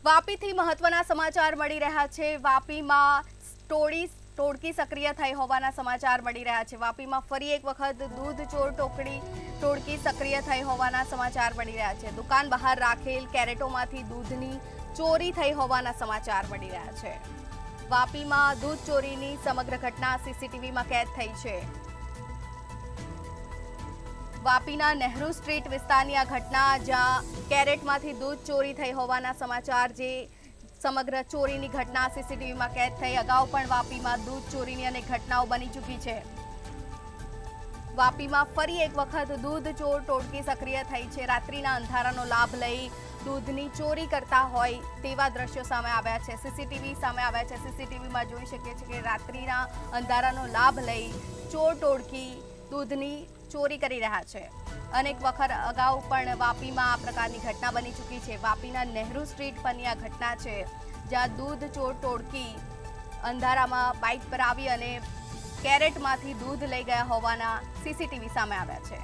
વાપીથી મહત્વના સમાચાર મળી રહ્યા છે। વાપીમાં ટોળકી સક્રિય થઈ હોવાના સમાચાર મળી રહ્યા છે। વાપીમાં ફરી એક વખત દૂધ ચોર ટોળકી સક્રિય થઈ હોવાના સમાચાર મળી રહ્યા છે। દુકાન બહાર રાખેલ કેરેટોમાંથી દૂધની ચોરી થઈ હોવાના સમાચાર મળી રહ્યા છે। વાપીમાં દૂધ ચોરીની સમગ્ર ઘટના સીસીટીવીમાં કેદ થઈ છે। વાપીના નહેરુ સ્ટ્રીટ વિસ્તારની આ ઘટના, જ્યાં કેરેટમાંથી દૂધ ચોરી થઈ હોવાના સમાચાર, જે સમગ્ર ચોરીની ઘટના સીસીટીવીમાં કેદ થઈ। અગાઉ પણ વાપીમાં દૂધ ચોરીની અનેક ઘટનાઓ બની ચૂકી છે। વાપીમાં ફરી એક વખત દૂધ ચોર ટોળકી સક્રિય થઈ છે। રાત્રિના અંધારાનો લાભ લઈ દૂધની ચોરી કરતા હોય તેવા દ્રશ્યો સામે આવ્યા છે। સીસીટીવી સામે આવ્યા છે। સીસીટીવીમાં જોઈ શકીએ છીએ કે રાત્રિના અંધારાનો લાભ લઈ ચોર ટોળકી દૂધની ચોરી કરી રહ્યા છે। અનેક વખત અગાઉ પણ વાપીમાં આ પ્રકારની ઘટના બની ચૂકી છે। વાપીના નહેરુ સ્ટ્રીટ પરની આ ઘટના છે, જ્યાં દૂધ ચોર ટોળકી અંધારામાં બાઇક પર આવી અને કેરેટમાંથી દૂધ લઈ ગયા હોવાના સીસીટીવી સામે આવ્યા છે।